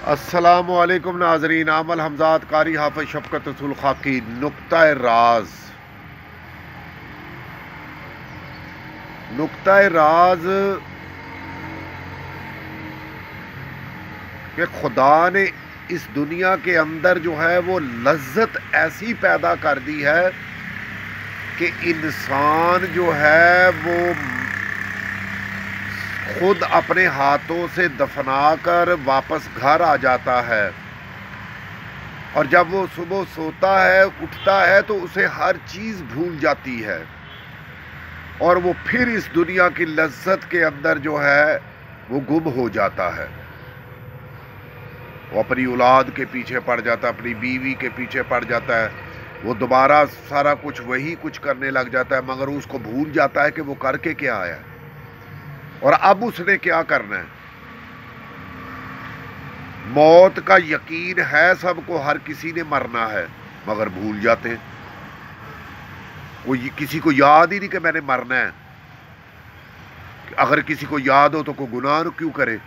السلام علیکم ناظرین، عامل حمزات قاری حافظ شفقت رسول خاکی۔ نقطہ راز کہ خدا نے اس دنیا کے اندر جو ہے وہ لذت ایسی پیدا کر دی ہے کہ انسان جو ہے وہ خود اپنے ہاتھوں سے دفنا کر واپس گھر آ جاتا ہے، اور جب وہ صبح سوتا ہے اٹھتا ہے تو اسے ہر چیز بھول جاتی ہے، اور وہ پھر اس دنیا کی لذت کے اندر جو ہے وہ گم ہو جاتا ہے۔ وہ اپنی اولاد کے پیچھے پڑ جاتا ہے، اپنی بیوی کے پیچھے پڑ جاتا ہے، وہ دوبارہ سارا کچھ وہی کچھ کرنے لگ جاتا ہے، مگر اس کو بھول جاتا ہے کہ وہ کر کے کیا آیا ہے اور اب اس نے کیا کرنا ہے۔ موت کا یقین ہے سب کو، ہر کسی نے مرنا ہے، مگر بھول جاتے ہیں۔ کسی کو یاد ہی نہیں کہ میں نے مرنا ہے۔ اگر کسی کو یاد ہو تو کوئی گناہ کیوں کرے،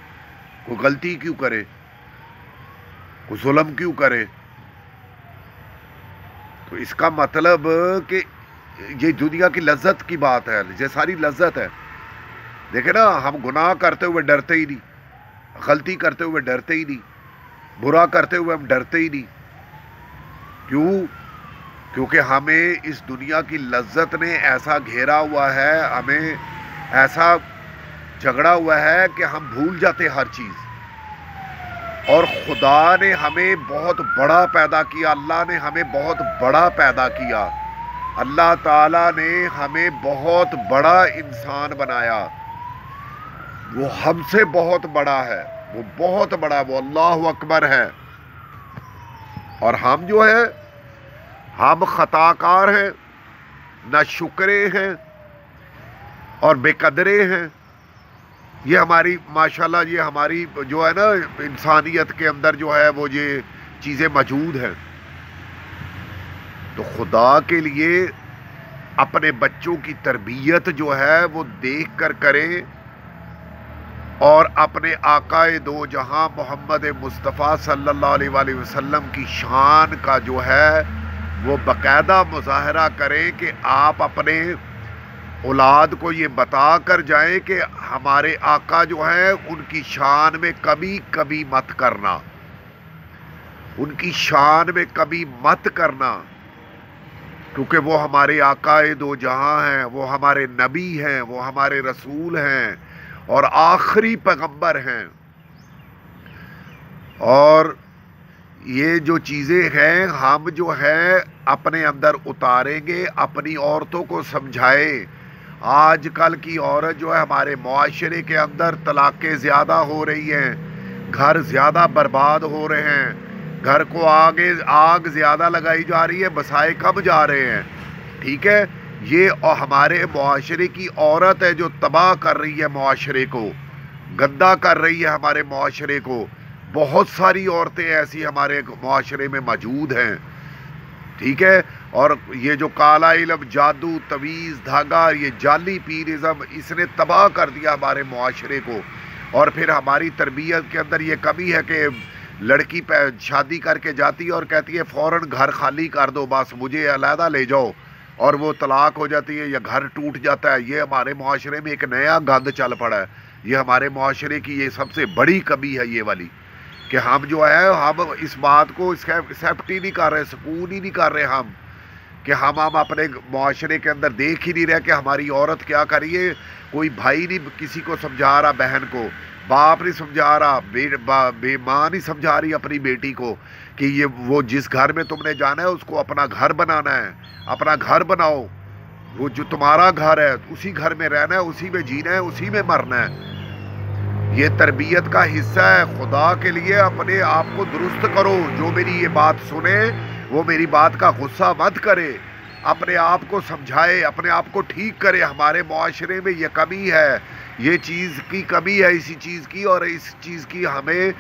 کوئی غلطی کیوں کرے، کوئی ظلم کیوں کرے؟ تو اس کا مطلب کہ یہ دنیا کی لذت کی بات ہے، یہ ساری لذت ہے۔ دیکھیں نا، ہم گناہ کرتے ہوئے ڈرتے ہی نہیں، غلطی کرتے ہوئے ڈرتے ہی نہیں، برا کرتے ہوئے ہم ڈرتے ہی نہیں۔ کیوں؟ کیونکہ ہمیں اس دنیا کی لذت نے ایسا گھیرا ہوا ہے، ہمیں ایسا جھگڑا ہوا ہے کہ ہم بھول جاتے ہر چیز۔ اور خدا نے ہمیں بہت بڑا پیدا کیا، اللہ نے ہمیں بہت بڑا پیدا کیا، اللہ تعالیٰ نے ہمیں بہت بڑا انسان بنایا۔ وہ ہم سے بہت بڑا ہے، وہ بہت بڑا، وہ اللہ اکبر ہے۔ اور ہم جو ہے ہم خطا کار ہیں، نہ شکرے ہیں اور بے قدرے ہیں۔ یہ ہماری ماشاءاللہ، یہ ہماری جو ہے نا انسانیت کے اندر جو ہے وہ یہ چیزیں موجود ہیں۔ تو خدا کے لیے اپنے بچوں کی تربیت جو ہے وہ دیکھ کر کریں، اور اپنے آقا دو جہاں محمد مصطفیٰ صلی اللہ علیہ وآلہ وسلم کی شان کا جو ہے وہ باقاعدہ مظاہرہ کریں کہ آپ اپنے اولاد کو یہ بتا کر جائیں کہ ہمارے آقا جو ہیں ان کی شان میں کبھی کبھی مت کرنا، ان کی شان میں کبھی مت کرنا، کیونکہ وہ ہمارے آقا دو جہاں ہیں، وہ ہمارے نبی ہیں، وہ ہمارے رسول ہیں اور آخری پیغمبر ہیں۔ اور یہ جو چیزیں ہیں ہم جو ہے اپنے اندر اتاریں گے، اپنی عورتوں کو سمجھائیں۔ آج کل کی عورت جو ہے ہمارے معاشرے کے اندر طلاقیں زیادہ ہو رہی ہیں، گھر زیادہ برباد ہو رہے ہیں، گھر کو آگ زیادہ لگائی جا رہی ہے، بسائے کم جا رہے ہیں۔ ٹھیک ہے، یہ ہمارے معاشرے کی عورت ہے جو تباہ کر رہی ہے معاشرے کو، گندا کر رہی ہے ہمارے معاشرے کو۔ بہت ساری عورتیں ایسی ہمارے معاشرے میں موجود ہیں، ٹھیک ہے۔ اور یہ جو کالا علم، جادو، تویز، دھاگا، یہ جعلی پیرزم، اس نے تباہ کر دیا ہمارے معاشرے کو۔ اور پھر ہماری تربیت کے اندر یہ کمی ہے کہ لڑکی شادی کر کے جاتی ہے اور کہتی ہے فوراً گھر خالی کر دو، بس مجھے علیحدہ لے جاؤ، اور وہ طلاق ہو جاتی ہے یا گھر ٹوٹ جاتا ہے۔ یہ ہمارے معاشرے میں ایک نیا گند چل پڑا ہے۔ یہ ہمارے معاشرے کی یہ سب سے بڑی کمی ہے، یہ والی، کہ ہم جو ہے ہم اس بات کو ایکسیپٹ ہی نہیں کر رہے، سکون ہی نہیں کر رہے ہم، کہ ہم اپنے معاشرے کے اندر دیکھ ہی نہیں رہے کہ ہماری عورت کیا کریے۔ کوئی بھائی نہیں کسی کو سمجھا رہا، بہن کو، باپ نہیں سمجھا رہا، ماں نہیں سمجھا رہی اپنی بیٹی کو کہ وہ جس گھر میں تم نے جانا ہے اس کو اپنا گھر بنانا ہے، اپنا گھر بناؤ، وہ جو تمہارا گھر ہے اسی گھر میں رہنا ہے، اسی میں جینا ہے، اسی میں مرنا ہے۔ یہ تربیت کا حصہ ہے۔ خدا کے لیے اپنے آپ کو درست کرو۔ جو میری یہ بات سنے وہ میری بات کا غصہ مت کرے، اپنے آپ کو سمجھائے، اپنے آپ کو ٹھیک کرے۔ ہمارے معاشرے میں یہ کمی ہے، یہ چیز کی کمی ہے، اسی چیز کی، اور اس چیز کی ہمیں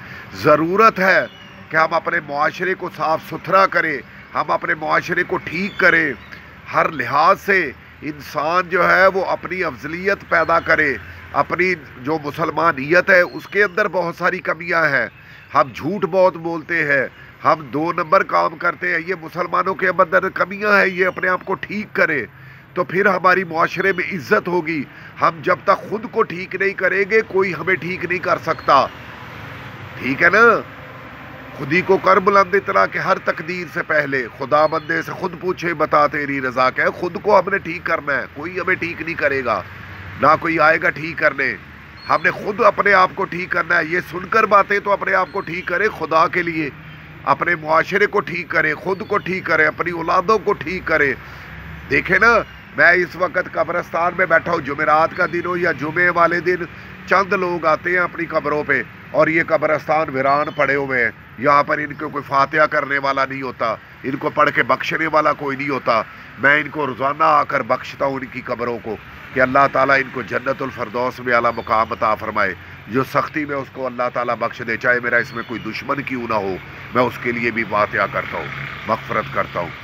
ضرورت ہے کہ ہم اپنے معاشرے کو صاف ستھرا کریں، ہم اپنے معاشرے کو ٹھیک کریں۔ ہر لحاظ سے انسان جو ہے وہ اپنی افضلیت پیدا کرے، اپنی جو مسلمانیت ہے اس کے اندر بہت ساری کمیاں ہیں، ہم جھوٹ بہت بولتے ہیں، ہم 2 نمبر کام کرتے ہیں، یہ مسلمانوں کے اندر کمیاں ہیں، یہ اپنے آپ کو ٹھیک کرے تو پھر ہماری معاشرے میں عزت ہوگی۔ ہم جب تک خود کو ٹھیک نہیں کریں گے کوئی ہمیں ٹھیک نہیں کر سکتا، ٹھیک ہے نا؟ خود ہی کو کر بلند اتنا کہ ہر تقدیر سے پہلے خدا بندے سے خود پوچھے بتا تیری رضا کیا ہے۔ خود کو ہم نے ٹھیک کرنا ہے، کوئی ہمیں ٹھیک نہیں کرے گا، نہ کوئی آئے گا ٹھیک کرنے۔ ہم نے خود اپنے آپ کو ٹھیک کرنا ہے۔ یہ سن کر باتیں تو اپنے آپ کو ٹھیک کرے خدا کے لیے، اپنے معاشرے کو ٹھیک کرے، خود کو ٹھیک کرے، اپنی اولادوں کو ٹھیک کرے۔ دیکھیں نا، میں اس وقت قبرستان میں بیٹھا ہوں، جمعرات کا دن ہو یا جمعے والے دن چند لوگ آتے ہیں اپنی قبروں پہ اور یہ قبرستان ویران پڑے ہوئے ہیں، یہاں پر ان کو کوئی فاتحہ کرنے والا نہیں ہوتا، ان کو پڑھ کے بخشنے والا کوئی نہیں ہوتا۔ میں ان کو روزانہ آ کر بخشتا ہوں ان کی قبروں کو کہ اللہ تعالیٰ ان کو جنت الفردوس میں اعلیٰ مقام عطا فرمائے۔ جو سختی میں اس کو اللہ تعالیٰ بخش دے، چاہے میرا اس میں کوئی دشمن کیوں نہ ہو، میں اس کے لیے بھی فاتحہ کرتا ہوں، مغفرت کرتا ہوں۔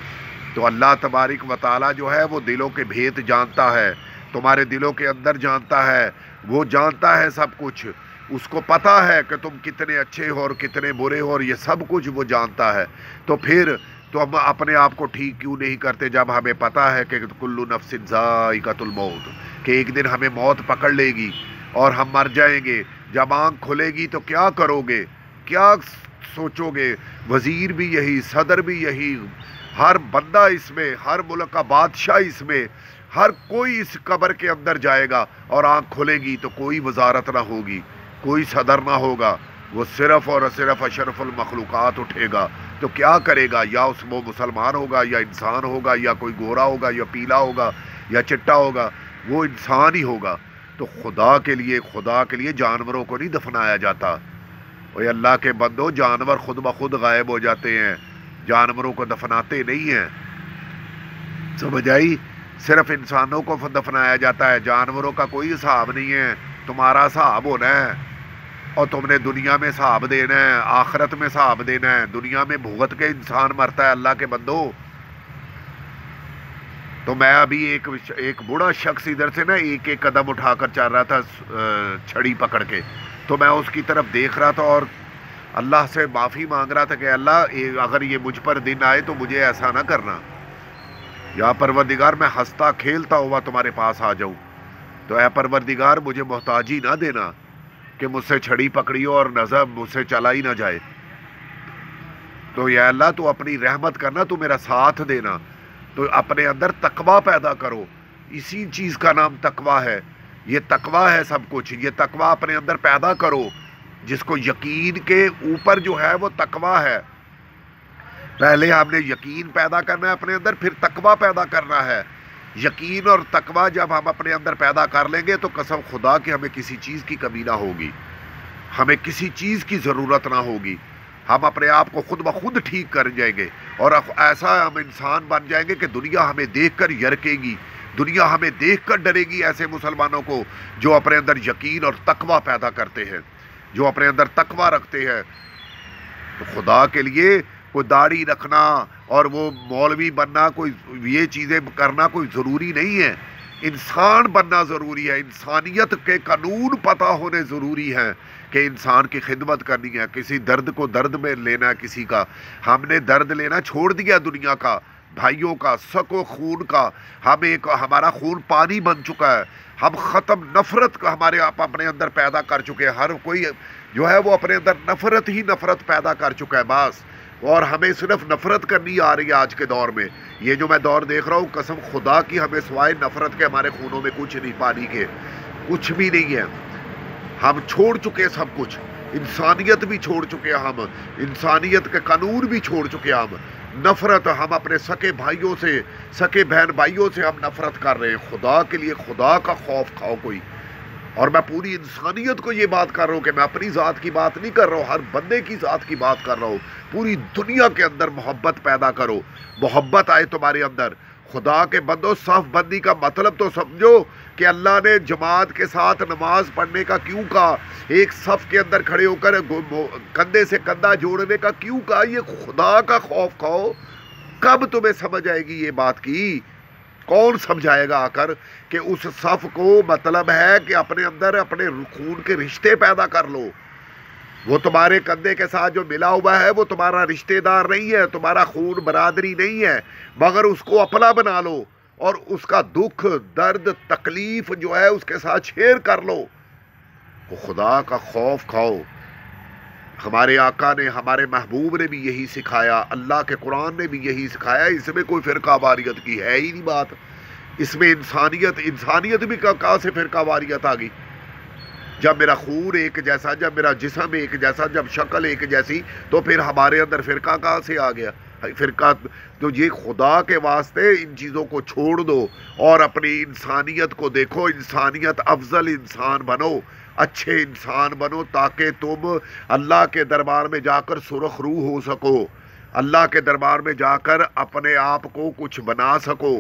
تو اللہ تبارک و تعالیٰ جو ہے وہ دلوں کے بھید جانتا ہے، تمہارے دلوں کے اندر جانتا ہے، وہ جانتا ہے سب کچھ، اس کو پتہ ہے کہ تم کتنے اچھے ہو اور کتنے برے ہو، اور یہ سب کچھ وہ جانتا ہے۔ تو پھر تو ہم اپنے آپ کو ٹھیک کیوں نہیں کرتے جب ہمیں پتہ ہے کہ کل نفس ذائقۃ الموت، کہ ایک دن ہمیں موت پکڑ لے گی اور ہم مر جائیں گے۔ جب آنکھ کھلے گی تو کیا کرو گے، کیا سوچو گے؟ وزیر بھی یہی، صدر بھی یہی، ہر بندہ اس میں، ہر ملک کا بادشاہ اس میں، ہر کوئی اس قبر کے اندر جائے گا اور آنکھ کھلے گی تو کوئی وزارت نہ ہوگی، کوئی صدر نہ ہوگا، وہ صرف اور صرف اشرف المخلوقات اٹھے گا۔ تو کیا کرے گا؟ یا وہ مسلمان ہوگا، یا انسان ہوگا، یا کوئی گورا ہوگا، یا پیلا ہوگا، یا چٹا ہوگا، وہ انسان ہی ہوگا۔ تو خدا کے لیے جانوروں کو نہیں دفنایا جاتا۔ اور اللہ کے بندو، جانور خود بخود غائب ہو جاتے ہیں، جانوروں کو دفناتے نہیں ہیں، سمجھ آئی؟ صرف انسانوں کو دفنایا جاتا ہے، جانوروں کا کوئی حساب نہیں ہے۔ تمہارا حساب ہونا ہے اور تم نے دنیا میں حساب دینا ہے، آخرت میں حساب دینا ہے۔ دنیا میں بھگت کے انسان مرتا ہے اللہ کے بندو۔ تو میں ابھی ایک بوڑھا شخص ادھر سے نا ایک قدم اٹھا کر چل رہا تھا چھڑی پکڑ کے، تو میں اس کی طرف دیکھ رہا تھا اور اللہ سے معافی مانگ رہا تھا کہ اللہ اگر یہ مجھ پر دن آئے تو مجھے ایسا نہ کرنا، یا پروردگار میں ہنستا کھیلتا ہوا تمہارے پاس آ جاؤں، تو اے پروردگار مجھے محتاجی نہ دینا کہ مجھ سے چھڑی پکڑی ہو اور نظر مجھ سے چلا ہی نہ جائے۔ تو یا اللہ تو اپنی رحمت کرنا، تو میرا ساتھ دینا، تو اپنے اندر تقوی پیدا کرو۔ اسی چیز کا نام تقوی ہے، یہ تقوی ہے سب کچھ، یہ تقوی اپنے اندر پیدا کرو، جس کو یقین کے اوپر جو ہے وہ تقوی ہے۔ پہلے ہم نے یقین پیدا کرنا ہے اپنے اندر، پھر تقوی پیدا کرنا ہے۔ یقین اور تقوی جب ہم اپنے اندر پیدا کر لیں گے تو قسم خدا کہ ہمیں کسی چیز کی کمی نہ ہوگی، ہمیں کسی چیز کی ضرورت نہ ہوگی، ہم اپنے آپ کو خود بخود ٹھیک کر جائیں گے، اور ایسا ہم انسان بن جائیں گے کہ دنیا ہمیں دیکھ کر یرکے گی، دنیا ہمیں دیکھ کر ڈرے گی، ایسے مسلمانوں کو جو اپنے اندر یقین اور تقوی پیدا کرتے ہیں، جو اپنے اندر تقوی رکھتے ہیں۔ تو خدا کے لیے کوئی داڑھی رکھنا اور وہ مولوی بننا، کوئی یہ چیزیں کرنا کوئی ضروری نہیں ہے، انسان بننا ضروری ہے، انسانیت کے قانون پتہ ہونے ضروری ہیں کہ انسان کی خدمت کرنی ہے، کسی درد کو درد میں لینا ہے کسی کا۔ ہم نے درد لینا چھوڑ دیا دنیا کا، بھائیوں کا، سکو خون کا، ہمارا خون پانی بن چکا ہے، ہم ختم نفرت کا ہمارے آپ اپنے اندر پیدا کر چکے ہیں، ہر کوئی جو ہے وہ اپنے اندر نفرت ہی نفرت پیدا کر چکا ہے بس، اور ہمیں صرف نفرت کرنی آ رہی ہے آج کے دور میں۔ یہ جو میں دور دیکھ رہا ہوں، قسم خدا کی ہمیں سوائے نفرت کے ہمارے خونوں میں کچھ نہیں، پانی کے کچھ بھی نہیں ہے۔ ہم چھوڑ چکے سب کچھ، انسانیت بھی چھوڑ چکے ہم، انسانیت کے قانون بھی چھوڑ چکے ہم، نفرت ہم اپنے سکے بھائیوں سے، سکے بہن بھائیوں سے ہم نفرت کر رہے ہیں۔ خدا کے لیے خدا کا خوف کھاؤ کوئی، اور میں پوری انسانیت کو یہ بات کر رہا ہوں کہ میں اپنی ذات کی بات نہیں کر رہا ہوں، ہر بندے کی ذات کی بات کر رہا ہوں۔ پوری دنیا کے اندر محبت پیدا کرو، محبت آئے تمہارے اندر۔ خدا کے بندو، صف بندی کا مطلب تو سمجھو کہ اللہ نے جماعت کے ساتھ نماز پڑھنے کا کیوں کہا، ایک صف کے اندر کھڑے ہو کر کندھے سے کندھا جوڑنے کا کیوں کہا۔ یہ خدا کا خوف کھاؤ، کب تمہیں سمجھ آئے گی یہ بات کی؟ کون سمجھائے گا آ کر کہ اس صف کو مطلب ہے کہ اپنے اندر اپنے خون کے رشتے پیدا کر لو. وہ تمہارے کندھے کے ساتھ جو ملا ہوا ہے وہ تمہارا رشتہ دار نہیں ہے، تمہارا خون برادری نہیں ہے، مگر اس کو اپنا بنا لو اور اس کا دکھ درد تکلیف جو ہے اس کے ساتھ شیئر کر لو. خدا کا خوف کھاؤ. ہمارے آقا نے، ہمارے محبوب نے بھی یہی سکھایا، اللہ کے قرآن نے بھی یہی سکھایا. اس میں کوئی فرقہ واریت کی ہے ہی نہیں بات. اس میں انسانیت بھی کہاں سے فرقہ واریت آ گئی؟ جب میرا خون ایک جیسا، جب میرا جسم ایک جیسا، جب شکل ایک جیسی، تو پھر ہمارے اندر فرقہ کہاں سے آ گیا؟ فرقہ تو یہ خدا کے واسطے ان چیزوں کو چھوڑ دو اور اپنی انسانیت کو دیکھو. انسانیت افضل انسان بنو، اچھے انسان بنو، تاکہ تم اللہ کے دربار میں جا کر سرخ روح ہو سکو، اللہ کے دربار میں جا کر اپنے آپ کو کچھ بنا سکو،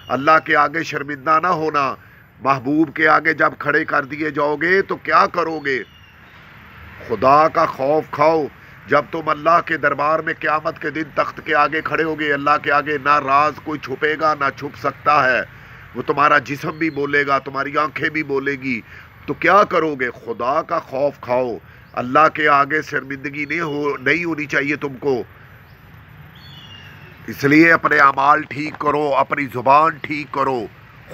اللہ کے آگے شرمندہ نہ ہونا. محبوب کے آگے جب کھڑے کر دیے جاؤ گے تو کیا کرو گے؟ خدا کا خوف کھاؤ. جب تم اللہ کے دربار میں قیامت کے دن تخت کے آگے کھڑے ہوگے، اللہ کے آگے نہ راز کوئی چھپے گا نہ چھپ سکتا ہے. وہ تمہارا جسم بھی بولے گا، تمہاری آنکھیں بھی بولے گی. تو کیا کرو گے؟ خدا کا خوف کھاؤ. اللہ کے آگے شرمندگی نہیں ہونی چاہیے تم کو. اس لیے اپنے اعمال ٹھیک کرو، اپنی زبان ٹھیک کرو.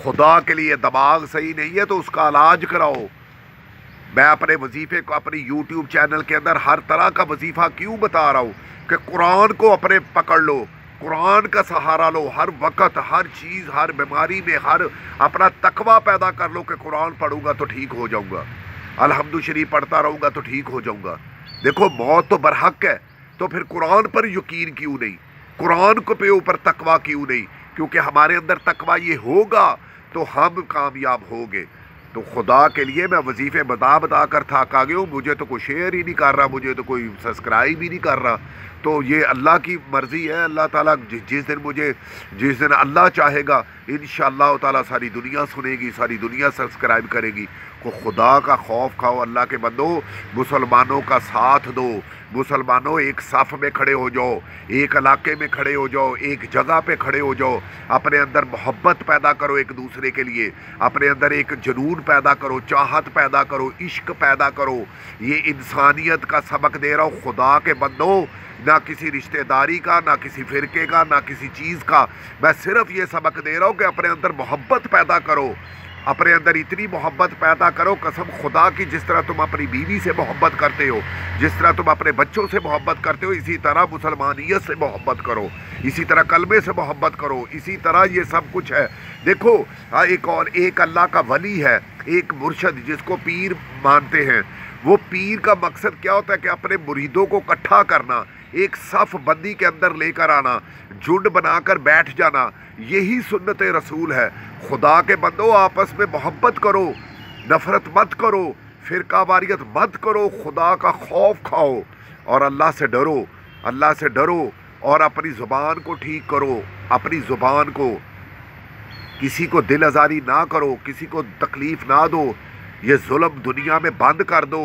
خدا کے لیے دماغ صحیح نہیں ہے تو اس کا علاج کراؤ. میں اپنے وظیفے کو اپنی یوٹیوب چینل کے اندر ہر طرح کا وظیفہ کیوں بتا رہا ہوں کہ قرآن کو اپنے پکڑ لو، قرآن کا سہارا لو. ہر وقت، ہر چیز، ہر بیماری میں اپنا تقوی پیدا کر لو کہ قرآن پڑھوں گا تو ٹھیک ہو جاؤں گا، الحمد شریف پڑھتا رہوں گا تو ٹھیک ہو جاؤں گا. دیکھو موت تو برحق ہے، تو پھر قرآن پر یقین کیوں نہیں؟ قرآن کو پہ اوپر تقوی کیوں نہیں؟ کیونکہ ہمارے اندر تقوی یہ ہوگا تو ہم کامیاب ہوگے. تو خدا کے لیے میں وظیفے بتا کر تھک آ گیا ہوں. مجھے تو کوئی شیئر ہی نہیں کر رہا، مجھے تو کوئی سبسکرائب ہی نہیں کر رہا. تو یہ اللہ کی مرضی ہے. اللہ تعالیٰ جس دن اللہ چاہے گا انشاءاللہ تعالیٰ ساری دنیا سنے گی، ساری دنیا سبسکرائب کرے گی. کو خدا کا خوف کھاؤ. اللہ کے بندو، مسلمانوں کا ساتھ دو. مسلمانوں ایک صف میں کھڑے ہو جاؤ، ایک علاقے میں کھڑے ہو جاؤ، ایک جگہ پہ کھڑے ہو جاؤ. اپنے اندر محبت پیدا کرو ایک دوسرے کے لیے، اپنے اندر ایک جنون پیدا کرو، چاہت پیدا کرو، عشق پیدا کرو. یہ انسانیت کا سبق دے رہا ہوں. خدا کے بندو، نہ کسی رشتہ داری کا، نہ کسی فرقے کا، نہ کسی چیز کا. میں صرف یہ سبق دے رہا ہوں کہ اپنے اندر محبت پیدا کرو. اپنے اندر اتنی محبت پیدا کرو قسم خدا کی، جس طرح تم اپنی بیوی سے محبت کرتے ہو، جس طرح تم اپنے بچوں سے محبت کرتے ہو، اسی طرح مسلمانیت سے محبت کرو، اسی طرح کلمے سے محبت کرو. اسی طرح یہ سب کچھ ہے. دیکھو ایک اللہ کا ولی ہے، ایک مرشد جس کو پیر مانتے ہیں. وہ پیر کا مقصد کیا ہوتا ہے کہ اپنے مریدوں کو اکٹھا کرنا، ایک صف بندی کے اندر لے کر آنا، جھنڈ بنا کر بیٹھ جانا. یہی سنت رسول ہے. خدا کے بندو، آپس میں محبت کرو، نفرت مت کرو، فرقہ واریت مت کرو. خدا کا خوف کھاؤ اور اللہ سے ڈرو. اللہ سے ڈرو اور اپنی زبان کو ٹھیک کرو. اپنی زبان کو، کسی کو دل آزاری نہ کرو، کسی کو تکلیف نہ دو. یہ ظلم دنیا میں بند کر دو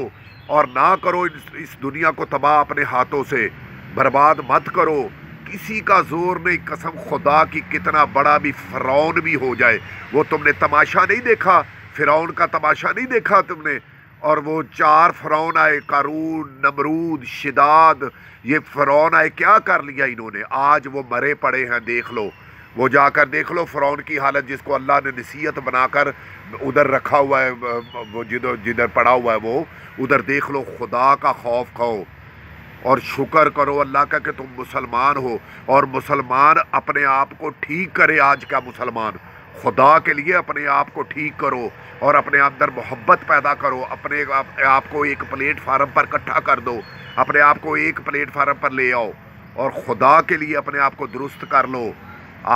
اور نہ کرو اس دنیا کو تباہ اپنے ہاتھوں سے. برباد مت کرو. کسی کا زور نہیں. قسم خدا کی، کتنا بڑا بھی فرعون بھی ہو جائے، وہ تم نے تماشا نہیں دیکھا؟ فرعون کا تماشا نہیں دیکھا تم نے؟ اور وہ 4 فرعون آئے، قارون، نمرود، شداد. یہ فرعون آئے، کیا کر لیا انہوں نے؟ آج وہ مرے پڑے ہیں. دیکھ لو، وہ جا کر دیکھ لو فرعون کی حالت، جس کو اللہ نے نصیحت بنا کر ادھر رکھا ہوا ہے، وہ جدھر پڑا ہوا ہے وہ ادھر دیکھ لو. خدا کا خوف کھاؤ اور شکر کرو اللہ کا کہ تم مسلمان ہو. اور مسلمان اپنے آپ کو ٹھیک کرے. آج کا مسلمان خدا کے لیے اپنے آپ کو ٹھیک کرو اور اپنے اندر محبت پیدا کرو. اپنے آپ کو ایک پلیٹ فارم پر اکٹھا کر دو. اپنے آپ کو ایک پلیٹ فارم پر لے آؤ اور خدا کے لیے اپنے آپ کو درست کر لو.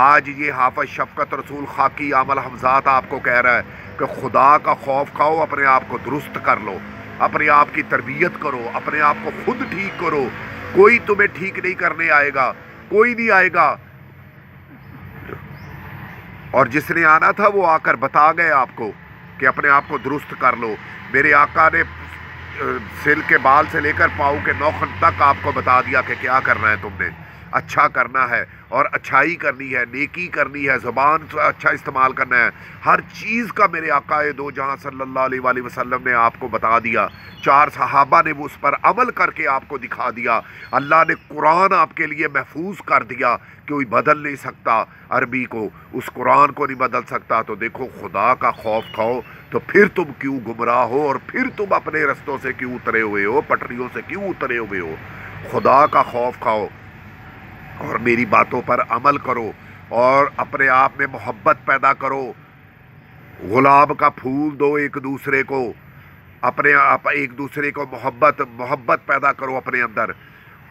آج یہ حافظ شفقت رسول خاکی عامل حمزات آپ کو کہہ رہا ہے کہ خدا کا خوف کھاؤ، اپنے آپ کو درست کر لو، اپنے آپ کی تربیت کرو، اپنے آپ کو خود ٹھیک کرو. کوئی تمہیں ٹھیک نہیں کرنے آئے گا، کوئی نہیں آئے گا. اور جس نے آنا تھا وہ آ کر بتا گئے آپ کو کہ اپنے آپ کو درست کر لو. میرے آقا نے سر کے بال سے لے کر پاؤں کے نوخن تک آپ کو بتا دیا کہ کیا کرنا ہے تم نے. اچھا کرنا ہے اور اچھائی کرنی ہے، نیکی کرنی ہے، زبان سے اچھا استعمال کرنا ہے، ہر چیز کا میرے آقا دو جہاں صلی اللہ علیہ وآلہ وسلم نے آپ کو بتا دیا، 4 صحابہ نے اس پر عمل کر کے آپ کو دکھا دیا، اللہ نے قرآن آپ کے لیے محفوظ کر دیا، کوئی بدل نہیں سکتا عربی کو، اس قرآن کو نہیں بدل سکتا۔ تو دیکھو خدا کا خوف کھاؤ، تو پھر تم کیوں گمراہ ہو، اور پھر تم اپنے رستوں سے کیوں اترے ہوئے ہو، پٹریوں سے کیوں اترے ہوئے ہو؟ خدا کا خوف کھاؤ اور میری باتوں پر عمل کرو اور اپنے آپ میں محبت پیدا کرو، گلاب کا پھول دو ایک دوسرے کو، اپنے آپ ایک دوسرے کو محبت پیدا کرو اپنے اندر،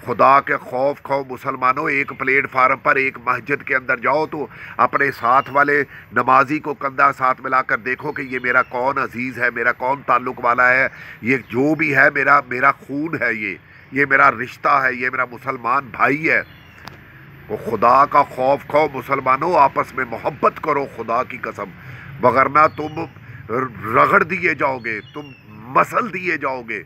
خدا کے خوف کھاؤ۔ مسلمانوں، ایک پلیٹ فارم پر ایک مسجد کے اندر جاؤ تو اپنے ساتھ والے نمازی کو کندھا ساتھ ملا کر دیکھو کہ یہ میرا کون عزیز ہے، میرا کون تعلق والا ہے، یہ جو بھی ہے میرا خون ہے، یہ میرا رشتہ ہے، یہ میرا مسلمان بھائی ہے۔ وہ خدا کا خوف کھاؤ مسلمانوں، آپس میں محبت کرو خدا کی قسم، وگرنہ تم رگڑ دیے جاؤ گے، تم مسل دیے جاؤ گے۔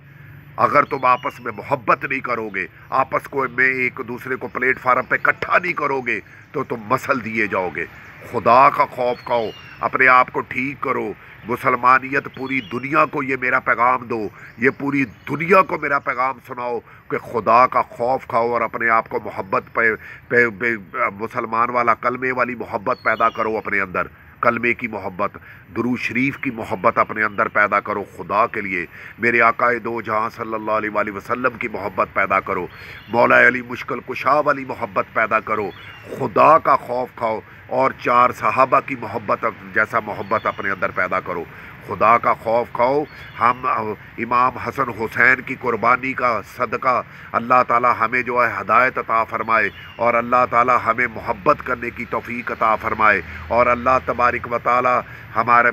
اگر تم آپس میں محبت نہیں کرو گے، آپس کو میں ایک دوسرے کو پلیٹ فارم پہ اکٹھا نہیں کرو گے تو تم مسل دیے جاؤ گے۔ خدا کا خوف کھاؤ، اپنے آپ کو ٹھیک کرو۔ مسلمانیت پوری دنیا کو یہ میرا پیغام دو، یہ پوری دنیا کو میرا پیغام سناؤ کہ خدا کا خوف کھاؤ اور اپنے آپ کو محبت پہ مسلمان والا کلمے والی محبت پیدا کرو اپنے اندر، کلمے کی محبت، درود شریف کی محبت اپنے اندر پیدا کرو خدا کے لیے، میرے آقا دو جہاں صلی اللہ علیہ وآلہ وسلم کی محبت پیدا کرو، مولا علی مشکل کشا والی محبت پیدا کرو، خدا کا خوف کھاؤ اور 4 صحابہ کی محبت جیسا محبت اپنے اندر پیدا کرو، خدا کا خوف کھاؤ۔ ہم امام حسن حسین کی قربانی کا صدقہ اللہ تعالی ہمیں جو ہے ہدایت عطا فرمائے، اور اللہ تعالی ہمیں محبت کرنے کی توفیق عطا فرمائے، اور اللہ تبارک و تعالی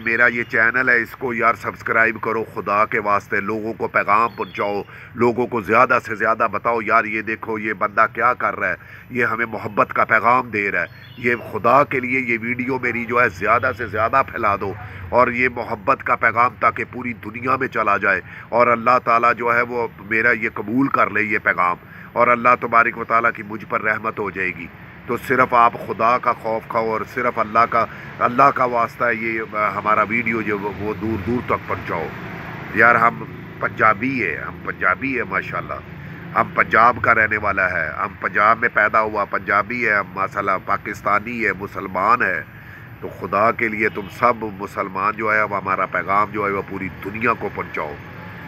میرا یہ چینل ہے، اس کو یار سبسکرائب کرو خدا کے واسطے، لوگوں کو پیغام پہنچاؤ، لوگوں کو زیادہ سے زیادہ بتاؤ یار یہ دیکھو یہ بندہ کیا کر رہا ہے، یہ ہمیں محبت کا پیغام دے رہا ہے، یہ خدا کے لیے یہ ویڈیو میری جو ہے زیادہ سے زیادہ پھیلا دو، اور یہ محبت کا پیغام تاکہ پوری دنیا میں چلا جائے، اور اللہ تعالیٰ جو ہے وہ میرا یہ قبول کر لے یہ پیغام، اور اللہ تبارک و تعالیٰ کی مجھ پر رحمت ہو جائے گی۔ تو صرف آپ خدا کا خوف کھاؤ اور صرف اللہ کا واسطہ ہے، یہ ہمارا ویڈیو جو وہ دور دور تک پہنچاؤ۔ یار ہم پنجابی ہے ماشاءاللہ، ہم پنجاب کا رہنے والا ہے، ہم پنجاب میں پیدا ہوا پنجابی ہے، ہم ماشاءاللہ پاکستانی ہے، مسلمان ہے، تو خدا کے لیے تم سب مسلمان جو ہے وہ ہمارا پیغام جو ہے وہ پوری دنیا کو پہنچاؤ،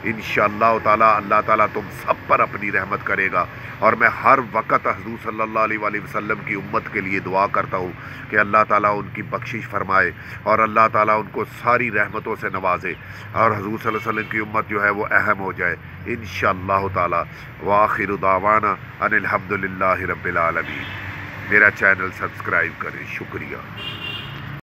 انشاءاللہ تعالی اللہ تعالیٰ تم سب پر اپنی رحمت کرے گا۔ اور میں ہر وقت حضور صلی اللہ علیہ وآلہ وسلم کی امت کے لیے دعا کرتا ہوں کہ اللہ تعالیٰ ان کی بخشش فرمائے اور اللہ تعالیٰ ان کو ساری رحمتوں سے نوازے، اور حضور صلی اللہ علیہ وسلم کی امت جو ہے وہ اہم ہو جائے انشاءاللہ تعالی۔ وآخر دعوانا ان الحمدللہ رب العالمین۔ میرا چینل سبسکرائب کریں، شکریہ۔